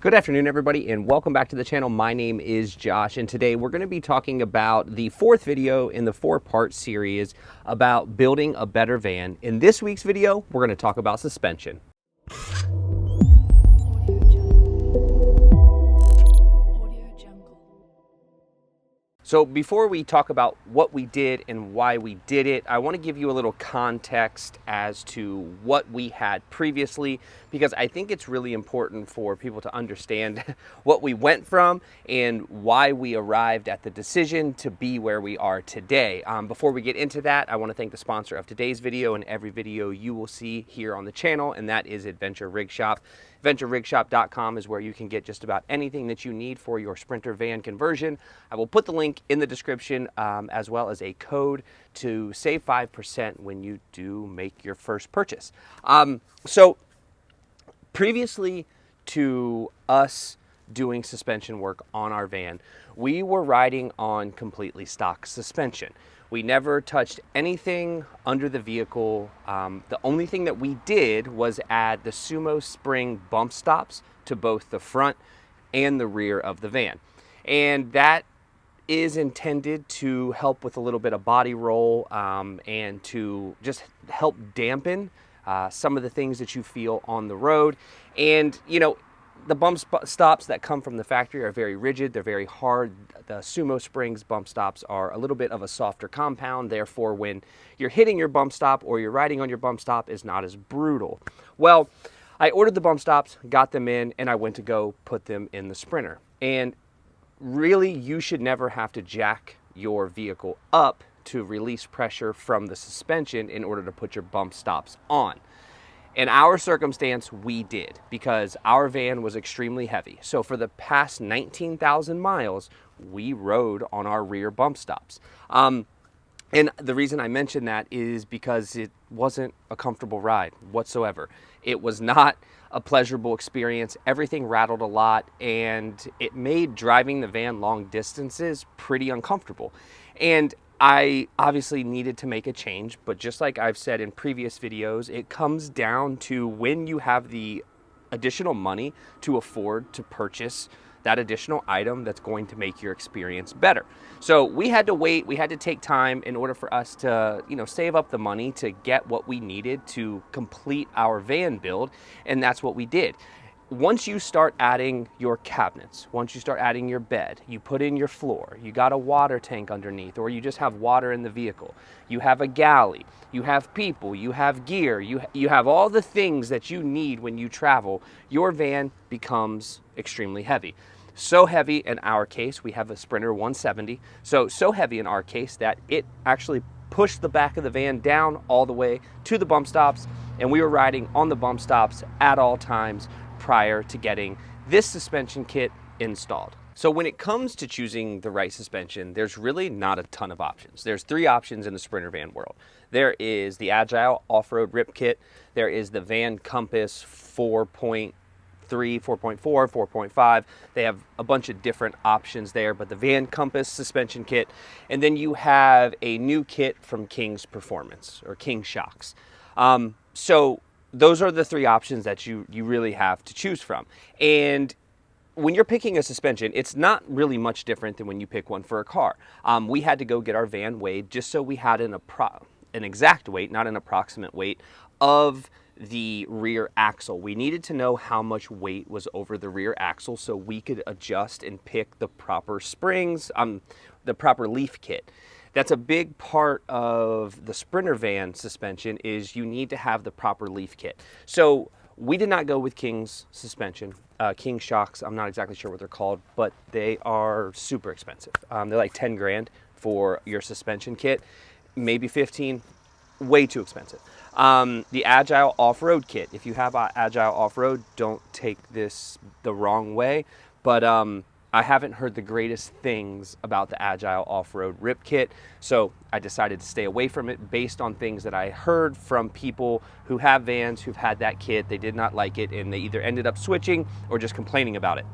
Good afternoon, everybody, and welcome back to the channel. My name is Josh, and today we're going to be talking about the fourth video in the four-part series about building a better van. In this week's video, we're going to talk about suspension. So before we talk about what we did and why we did it, I want to give you a little context as to what we had previously, because I think it's really important for people to understand what we went from and why we arrived at the decision to be where we are today. Before we get into that, I want to thank the sponsor of today's video and every video you will see here on the channel, and that is Adventure Rig Shop. AdventureRigShop.com is where you can get just about anything that you need for your Sprinter van conversion. I will put the link in the description as well as a code to save 5% when you do make your first purchase. So previously to us doing suspension work on our van, we were riding on completely stock suspension. We never touched anything under the vehicle. The only thing that we did was add the Sumo Spring bump stops to both the front and the rear of the van. And that is intended to help with a little bit of body roll and to just help dampen some of the things that you feel on the road. And, you know, the bump stops that come from the factory are very rigid, they're very hard. The Sumo Springs bump stops are a little bit of a softer compound, therefore when you're hitting your bump stop or you're riding on your bump stop is not as brutal. Well, I ordered the bump stops, got them in, and I went to go put them in the Sprinter. And really, you should never have to jack your vehicle up to release pressure from the suspension in order to put your bump stops on. In our circumstance, we did, because our van was extremely heavy. So for the past 19,000 miles, we rode on our rear bump stops. And the reason I mention that is because it wasn't a comfortable ride whatsoever. It was not a pleasurable experience. Everything rattled a lot, and it made driving the van long distances pretty uncomfortable. And I obviously needed to make a change, but just like I've said in previous videos, it comes down to when you have the additional money to afford to purchase that additional item that's going to make your experience better. So we had to wait, we had to take time in order for us to, save up the money to get what we needed to complete our van build, and that's what we did. Once you start adding your cabinets, once you start adding your bed, you put in your floor, you got a water tank underneath, or you just have water in the vehicle, you have a galley, you have people, you have gear, you have all the things that you need when you travel, your van becomes extremely heavy. So heavy in our case, we have a Sprinter 170, so heavy in our case that it actually pushed the back of the van down all the way to the bump stops, and we were riding on the bump stops at all times prior to getting this suspension kit installed. So when it comes to choosing the right suspension, there's really not a ton of options. There's three options in the Sprinter van world. There is the Agile Off-Road Rip Kit, there is the Van Compass 4.3, 4.4, 4.5. They have a bunch of different options there, but the Van Compass suspension kit, and then you have a new kit from King's Performance, or King Shocks. So those are the three options that you really have to choose from. And when you're picking a suspension, it's not really much different than when you pick one for a car. We had to go get our van weighed just so we had an exact weight, not an approximate weight, of the rear axle. We needed to know how much weight was over the rear axle so we could adjust and pick the proper springs, the proper leaf kit. That's a big part of the Sprinter van suspension, is you need to have the proper leaf kit. So we did not go with King's suspension. King Shocks, I'm not exactly sure what they're called, but they are super expensive. They're like 10 grand for your suspension kit, maybe 15, way too expensive. The Agile Off-Road kit, if you have Agile Off-Road, don't take this the wrong way, but I haven't heard the greatest things about the Agile Off-Road Rip Kit, so I decided to stay away from it based on things that I heard from people who have vans who've had that kit. They did not like it, and they either ended up switching or just complaining about it.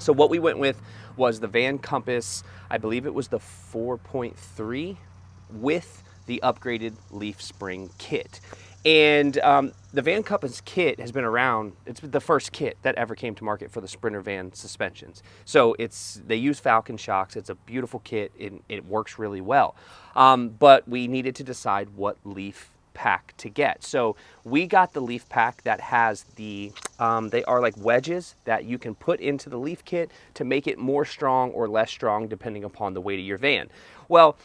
So what we went with was the Van Compass, I believe it was the 4.3 with the upgraded leaf spring kit. And the Van Compass kit has been around. It's the first kit that ever came to market for the Sprinter van suspensions. So they use Falken shocks. It's a beautiful kit. It works really well. But we needed to decide what leaf pack to get. So we got the leaf pack that has they are like wedges that you can put into the leaf kit to make it more strong or less strong depending upon the weight of your van. Well,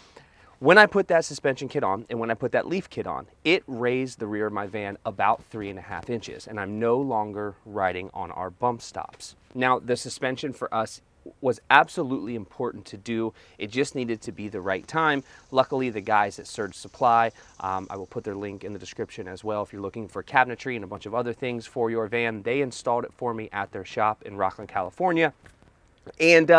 when I put that suspension kit on and when I put that leaf kit on, it raised the rear of my van about 3.5 inches, and I'm no longer riding on our bump stops. Now, the suspension for us was absolutely important to do. It just needed to be the right time. Luckily, the guys at Surge Supply, I will put their link in the description as well if you're looking for cabinetry and a bunch of other things for your van. They installed it for me at their shop in Rockland, California. And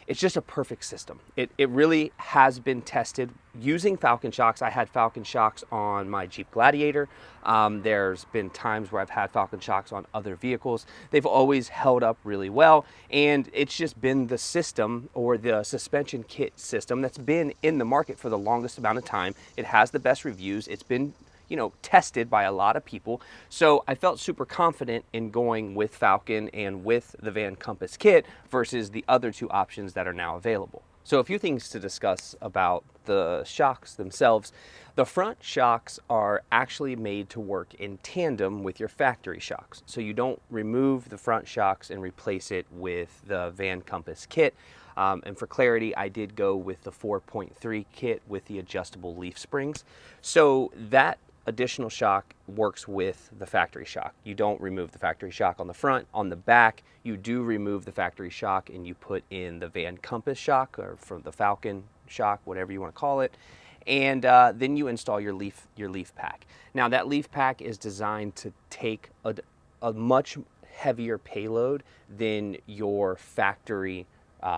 it's just a perfect system. It really has been tested using Falken shocks. I had Falken shocks on my Jeep Gladiator. There's been times where I've had Falken shocks on other vehicles. They've always held up really well, and it's just been the system or the suspension kit system that's been in the market for the longest amount of time. It has the best reviews. It's been tested by a lot of people. So I felt super confident in going with Falken and with the Van Compass kit versus the other two options that are now available. So a few things to discuss about the shocks themselves. The front shocks are actually made to work in tandem with your factory shocks. So you don't remove the front shocks and replace it with the Van Compass kit. And for clarity, I did go with the 4.3 kit with the adjustable leaf springs. So that additional shock works with the factory shock. You don't remove the factory shock on the front. On the back, you do remove the factory shock and you put in the Van Compass shock or from the Falken shock, whatever you want to call it. And then you install your leaf pack. Now that leaf pack is designed to take a much heavier payload than your factory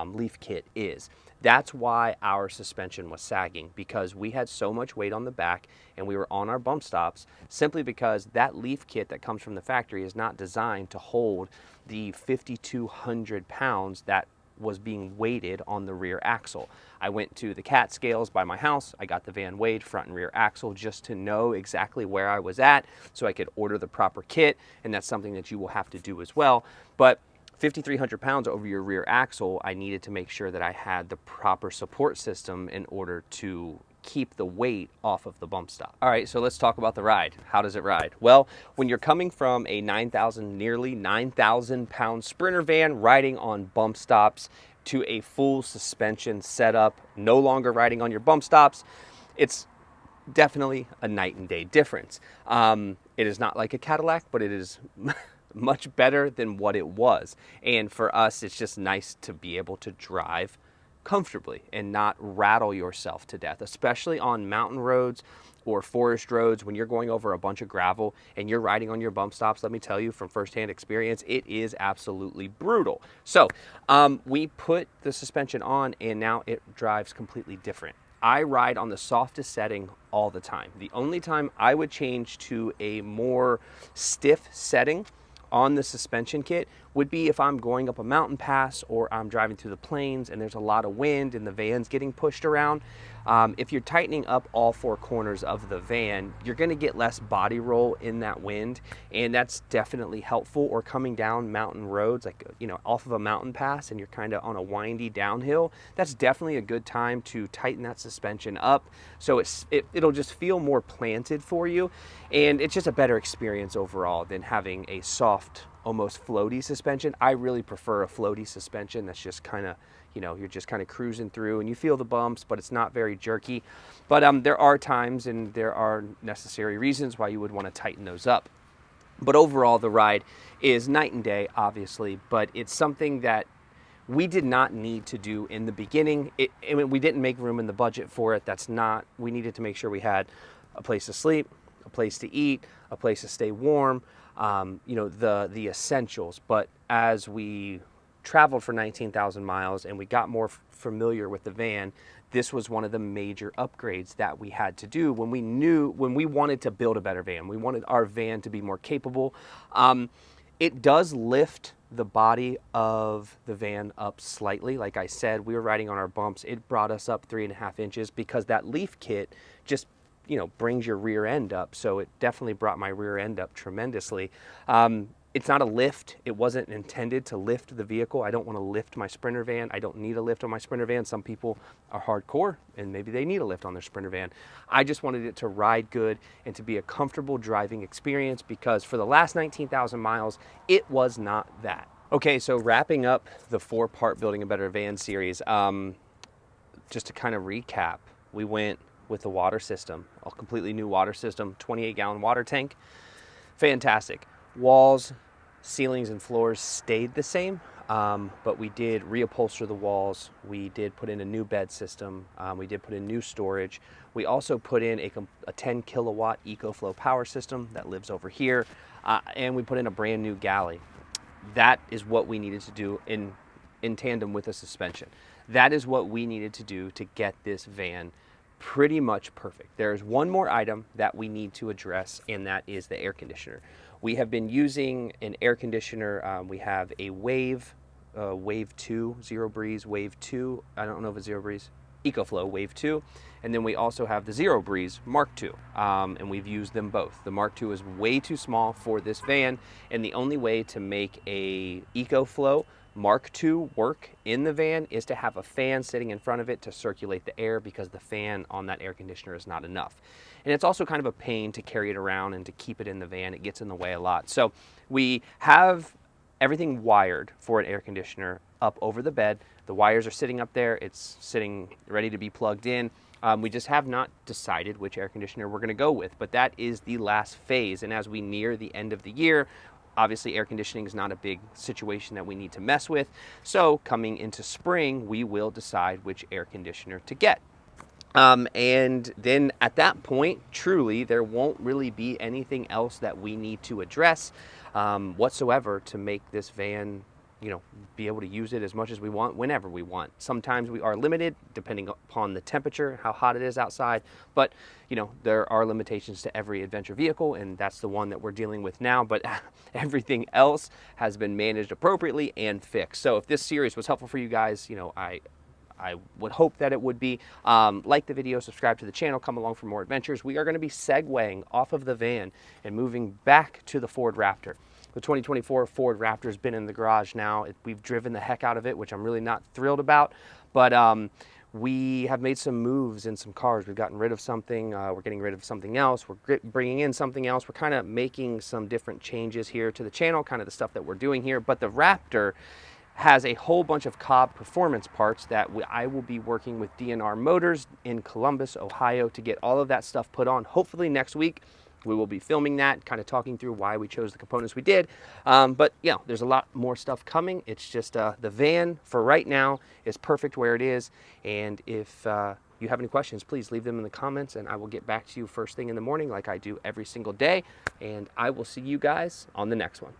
leaf kit is. That's why our suspension was sagging, because we had so much weight on the back and we were on our bump stops simply because that leaf kit that comes from the factory is not designed to hold the 5,200 pounds that was being weighted on the rear axle. I went to the CAT scales by my house. I got the van weighed front and rear axle just to know exactly where I was at so I could order the proper kit, and that's something that you will have to do as well. But 5,300 pounds over your rear axle, I needed to make sure that I had the proper support system in order to keep the weight off of the bump stop. All right, so let's talk about the ride. How does it ride? Well, when you're coming from a nearly 9,000 pound Sprinter van riding on bump stops to a full suspension setup, no longer riding on your bump stops, it's definitely a night and day difference. It is not like a Cadillac, but it is much better than what it was. And for us, it's just nice to be able to drive comfortably and not rattle yourself to death, especially on mountain roads or forest roads when you're going over a bunch of gravel and you're riding on your bump stops. Let me tell you from firsthand experience, it is absolutely brutal. So we put the suspension on and now it drives completely different. I ride on the softest setting all the time. The only time I would change to a more stiff setting on the suspension kit would be if I'm going up a mountain pass or I'm driving through the plains and there's a lot of wind and the van's getting pushed around. If you're tightening up all four corners of the van, you're going to get less body roll in that wind, and that's definitely helpful. Or coming down mountain roads, like off of a mountain pass and you're kind of on a windy downhill, that's definitely a good time to tighten that suspension up so it'll just feel more planted for you, and it's just a better experience overall than having a soft, almost floaty suspension. I really prefer a floaty suspension that's just kind of, you're just kind of cruising through and you feel the bumps, but it's not very jerky. But there are times and there are necessary reasons why you would want to tighten those up. But overall, the ride is night and day, obviously, but it's something that we did not need to do in the beginning. We didn't make room in the budget for it. We needed to make sure we had a place to sleep, a place to eat, a place to stay warm, the essentials. But as we traveled for 19,000 miles and we got more familiar with the van, this was one of the major upgrades that we had to do when we wanted to build a better van. We wanted our van to be more capable. It does lift the body of the van up slightly. Like I said, we were riding on our bumps. It brought us up 3.5 inches because that leaf kit just brings your rear end up. So it definitely brought my rear end up tremendously. It's not a lift. It wasn't intended to lift the vehicle. I don't want to lift my Sprinter van. I don't need a lift on my Sprinter van. Some people are hardcore and maybe they need a lift on their Sprinter van. I just wanted it to ride good and to be a comfortable driving experience, because for the last 19,000 miles, it was not that. Okay, so wrapping up the 4-part Building a Better Van series, just to kind of recap, we went with the water system, a completely new water system, 28-gallon water tank. Fantastic. Walls, ceilings, and floors stayed the same, but we did reupholster the walls. We did put in a new bed system. We did put in new storage. We also put in a 10 kilowatt EcoFlow power system that lives over here, and we put in a brand new galley. That is what we needed to do in tandem with the suspension. That is what we needed to do to get this van pretty much perfect. There's one more item that we need to address, and that is the air conditioner. We have been using an air conditioner. We have a Wave 2, Zero Breeze, Wave 2. I don't know if it's Zero Breeze. EcoFlow Wave 2. And then we also have the Zero Breeze Mark II, and we've used them both. The Mark II is way too small for this van, and the only way to make a EcoFlow Mark II work in the van is to have a fan sitting in front of it to circulate the air, because the fan on that air conditioner is not enough. And it's also kind of a pain to carry it around and to keep it in the van. It gets in the way a lot. So we have everything wired for an air conditioner up over the bed. The wires are sitting up there. It's sitting ready to be plugged in. We just have not decided which air conditioner we're going to go with, but that is the last phase. And as we near the end of the year, obviously air conditioning is not a big situation that we need to mess with. So coming into spring, we will decide which air conditioner to get. And then at that point, truly, there won't really be anything else that we need to address whatsoever to make this van, be able to use it as much as we want, whenever we want. Sometimes we are limited depending upon the temperature, how hot it is outside, but there are limitations to every adventure vehicle, and that's the one that we're dealing with now. But everything else has been managed appropriately and fixed. So if this series was helpful for you guys, I would hope that it would be. Like the video, subscribe to the channel, come along for more adventures. We are going to be segueing off of the van and moving back to the Ford Raptor. The 2024 Ford Raptor has been in the garage now. We've driven the heck out of it, which I'm really not thrilled about. But we have made some moves in some cars. We've gotten rid of something. We're getting rid of something else. We're bringing in something else. We're kind of making some different changes here to the channel, kind of the stuff that we're doing here. But the Raptor has a whole bunch of Cobb Performance parts that I will be working with DNR Motors in Columbus, Ohio, to get all of that stuff put on. Hopefully next week we will be filming that, kind of talking through why we chose the components we did. But there's a lot more stuff coming. It's just the van for right now is perfect where it is. And if you have any questions, please leave them in the comments, and I will get back to you first thing in the morning like I do every single day. And I will see you guys on the next one.